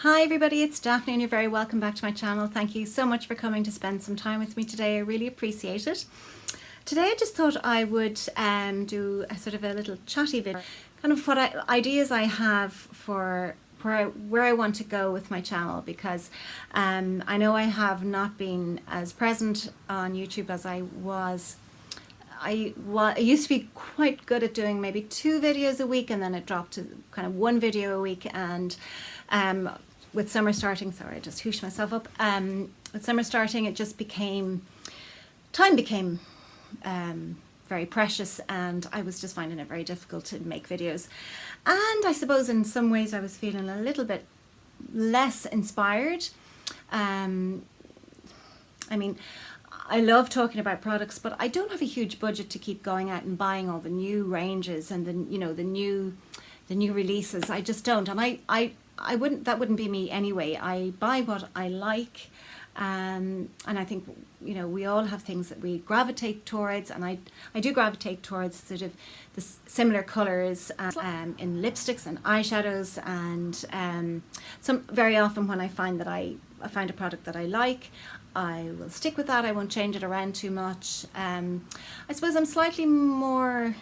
Hi everybody, it's Daphne and you're very welcome back to my channel. Thank you so much for coming to spend some time with me today. I really appreciate it. Today I just thought I would do a sort of a little chatty video, kind of what ideas I have for where I want to go with my channel, because I know I have not been as present on YouTube as I was. I used to be quite good at doing maybe 2 videos a week, and then it dropped to kind of 1 video a week. And with summer starting, sorry, I just hooshed myself up. With summer starting, it just time became very precious, and I was just finding it very difficult to make videos. And I suppose in some ways I was feeling a little bit less inspired. I mean, I love talking about products, but I don't have a huge budget to keep going out and buying all the new ranges and the new releases. I just don't, and I wouldn't. That wouldn't be me anyway. I buy what I like, and I think we all have things that we gravitate towards, and I do gravitate towards sort of the similar colours in lipsticks and eyeshadows, and some very often when I find that I find a product that I like, I will stick with that. I won't change it around too much. I suppose I'm slightly more,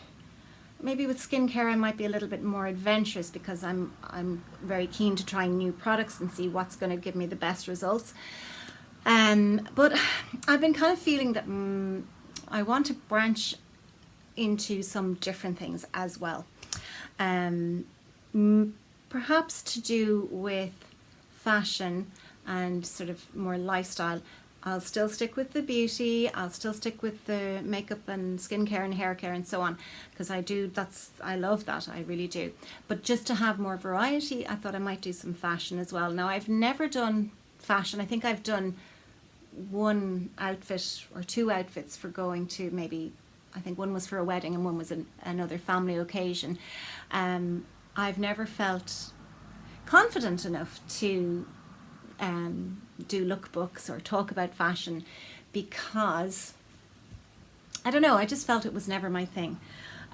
maybe with skincare I might be a little bit more adventurous, because I'm very keen to try new products and see what's going to give me the best results. But I've been kind of feeling that I want to branch into some different things as well. Perhaps to do with fashion and sort of more lifestyle. I'll still stick with the beauty, I'll still stick with the makeup and skincare and hair care and so on, because I love that, I really do. But just to have more variety, I thought I might do some fashion as well. Now, I've never done fashion. I think I've done 1 outfit or 2 outfits for going to, maybe, I think one was for a wedding and one was another family occasion. I've never felt confident enough to do lookbooks or talk about fashion, because I don't know, I just felt it was never my thing.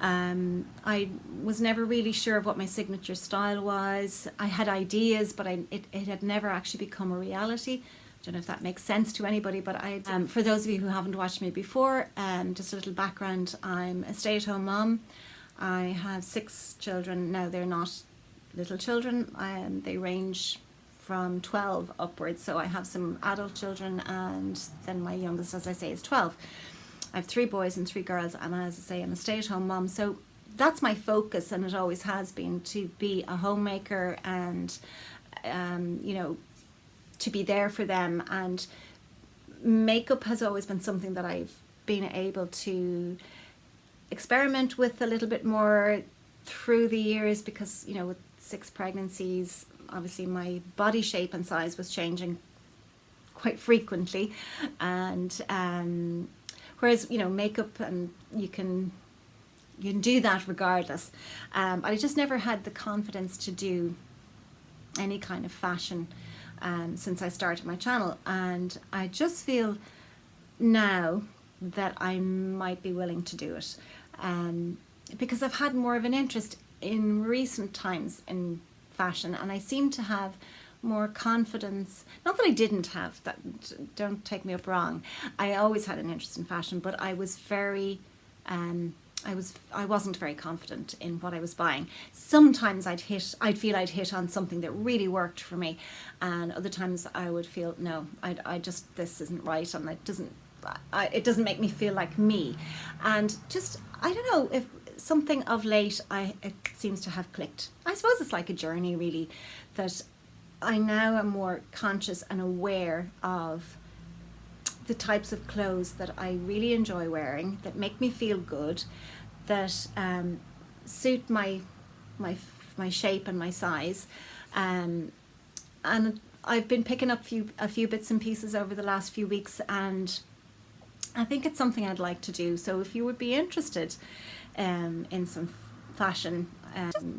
I was never really sure of what my signature style was. I had ideas, but it had never actually become a reality. I don't know if that makes sense to anybody, but for those of you who haven't watched me before, just a little background. I'm a stay-at-home mom. I have 6 children. Now, they're not little children, they range from 12 upwards, so I have some adult children, and then my youngest, as I say, is 12. I have 3 boys and 3 girls, and as I say, I'm a stay-at-home mom, so that's my focus, and it always has been, to be a homemaker and to be there for them. And makeup has always been something that I've been able to experiment with a little bit more through the years, because with 6 pregnancies, obviously my body shape and size was changing quite frequently, and whereas makeup, and you can do that regardless, but I just never had the confidence to do any kind of fashion since I started my channel. And I just feel now that I might be willing to do it, because I've had more of an interest in recent times in fashion, and I seem to have more confidence. Not that I didn't have that, don't take me up wrong. I always had an interest in fashion, but I was very I wasn't very confident in what I was buying. Sometimes I'd feel I'd hit on something that really worked for me, and other times I would feel, no, I just, this isn't right, and it doesn't make me feel like me. And just, I don't know, if something of late, it seems to have clicked. I suppose it's like a journey, really, that I now am more conscious and aware of the types of clothes that I really enjoy wearing, that make me feel good, that suit my shape and my size, and I've been picking up a few bits and pieces over the last few weeks, and I think it's something I'd like to do. So if you would be interested in some fashion,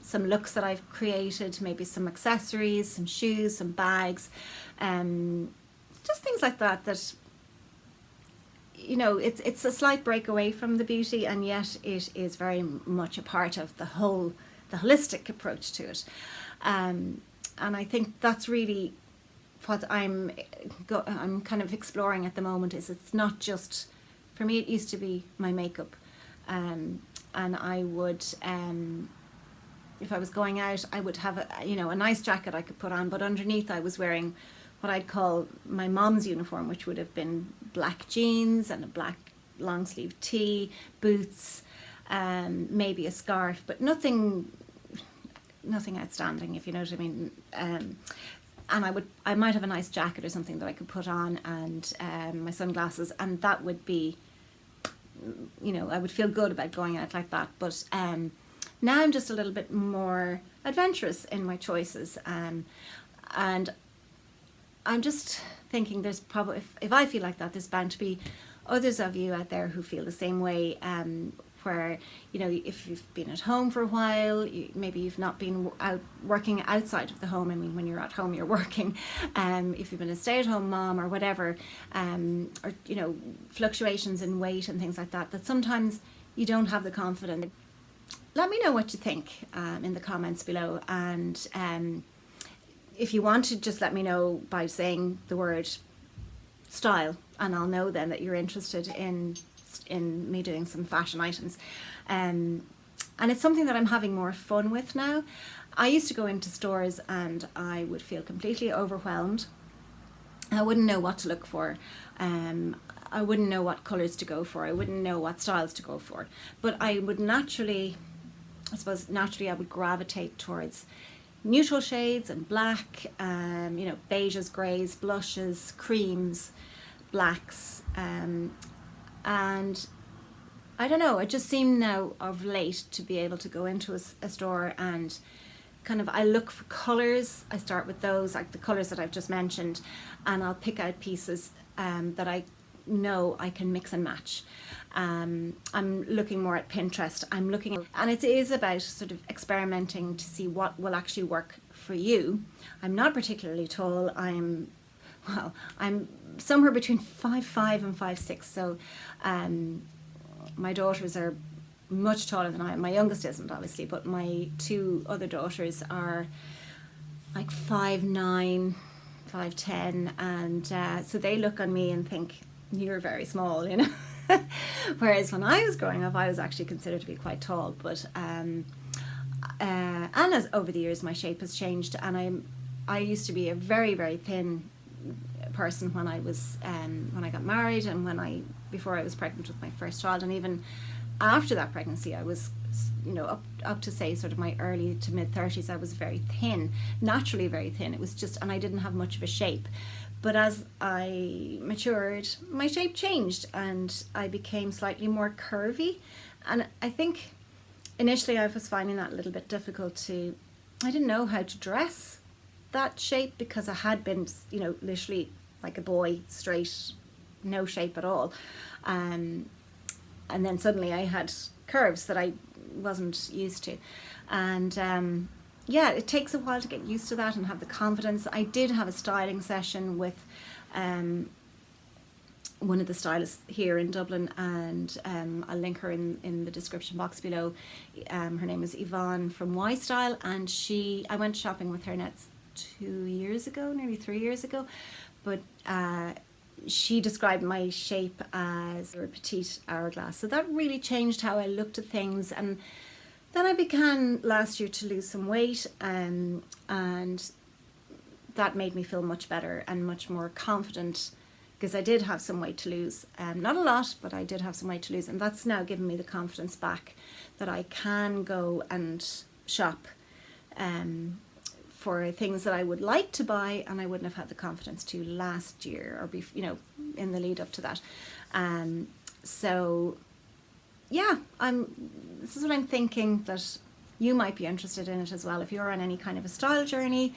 some looks that I've created, maybe some accessories, some shoes, some bags, just things like that, it's a slight break away from the beauty, and yet it is very much a part of the holistic approach to it. and I think that's really what I'm kind of exploring at the moment. Is it's not just, for me it used to be my makeup, and I would if I was going out, I would have a nice jacket I could put on, but underneath I was wearing what I'd call my mom's uniform, which would have been black jeans and a black long sleeve tee, boots, maybe a scarf, but nothing outstanding, if you know what I mean. And I might have a nice jacket or something that I could put on, and my sunglasses, and that would be, I would feel good about going out like that. But now I'm just a little bit more adventurous in my choices, and I'm just thinking there's probably, if I feel like that, there's bound to be others of you out there who feel the same way, where, if you've been at home for a while, maybe you've not been out working outside of the home. I mean, when you're at home, you're working. If you've been a stay-at-home mom or whatever, or, fluctuations in weight and things like that, that sometimes you don't have the confidence. Let me know what you think in the comments below. And if you want to, just let me know by saying the word style, and I'll know then that you're interested in me doing some fashion items, and it's something that I'm having more fun with now. I used to go into stores and I would feel completely overwhelmed. I wouldn't know what to look for. I wouldn't know what colours to go for. I wouldn't know what styles to go for. But I would naturally I would gravitate towards neutral shades and black, beiges, greys, blushes, creams, blacks, and I don't know, it just seemed now of late to be able to go into a store and kind of, I look for colours. I start with those, like the colours that I've just mentioned, and I'll pick out pieces that I know I can mix and match. I'm looking more at Pinterest. And it is about sort of experimenting to see what will actually work for you. I'm not particularly tall. I'm somewhere between 5'5" and 5'6", so my daughters are much taller than I am. My youngest isn't, obviously, but my two other daughters are like 5'9", 5'10", and so they look on me and think, you're very small, Whereas when I was growing up, I was actually considered to be quite tall, but and as over the years my shape has changed, and I used to be a very, very thin person when I was when I got married, and before I was pregnant with my first child, and even after that pregnancy I was up to say sort of my early to mid 30s. I was very thin, naturally very thin. It was just, and I didn't have much of a shape. But as I matured, my shape changed and I became slightly more curvy. And I think initially I was finding that a little bit difficult I didn't know how to dress that shape, because I had been, literally like a boy, straight, no shape at all. And then suddenly I had curves that I wasn't used to. And it takes a while to get used to that and have the confidence. I did have a styling session with one of the stylists here in Dublin, and I'll link her in the description box below. Her name is Yvonne from Y Style, and I went shopping with her now 2 years ago, nearly 3 years ago, but she described my shape as a petite hourglass. So that really changed how I looked at things. And then I began last year to lose some weight, and that made me feel much better and much more confident, because I did have some weight to lose. Not a lot, but I did have some weight to lose, and that's now given me the confidence back that I can go and shop for things that I would like to buy, and I wouldn't have had the confidence to last year or in the lead up to that. So yeah, this is what I'm thinking, that you might be interested in it as well if you're on any kind of a style journey.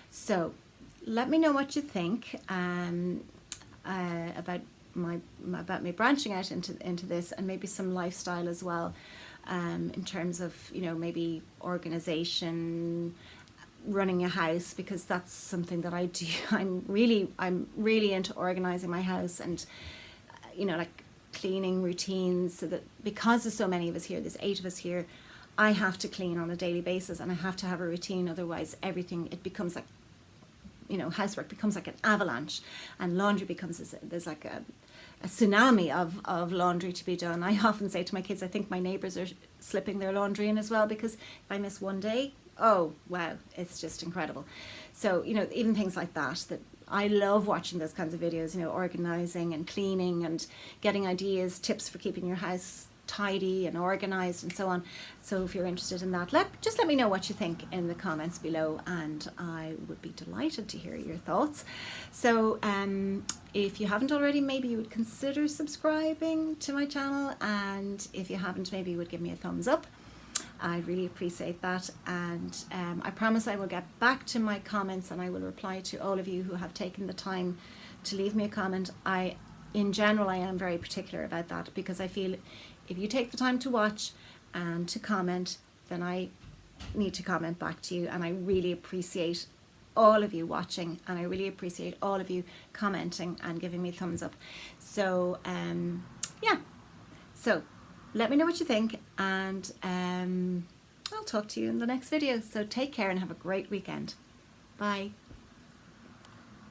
So let me know what you think about me branching out into this, and maybe some lifestyle as well, in terms of maybe organization, running a house, because that's something that I do. I'm really into organizing my house, and like cleaning routines, so that because there's so many of us here, there's 8 of us here, I have to clean on a daily basis, and I have to have a routine. Otherwise, everything, it becomes like, housework becomes like an avalanche, and laundry becomes there's like a tsunami of laundry to be done. I often say to my kids, I think my neighbours are slipping their laundry in as well, because if I miss one day, oh wow, it's just incredible. So even things like that I love watching those kinds of videos, organising and cleaning and getting ideas, tips for keeping your house tidy and organised and so on. So if you're interested in that, just let me know what you think in the comments below, and I would be delighted to hear your thoughts. So if you haven't already, maybe you would consider subscribing to my channel, and if you haven't, maybe you would give me a thumbs up. I'd really appreciate that, and I promise I will get back to my comments, and I will reply to all of you who have taken the time to leave me a comment. In general, I am very particular about that, because I feel if you take the time to watch and to comment, then I need to comment back to you, and I really appreciate all of you watching, and I really appreciate all of you commenting and giving me thumbs up. So yeah, so let me know what you think, and I'll talk to you in the next video. So take care and have a great weekend. Bye.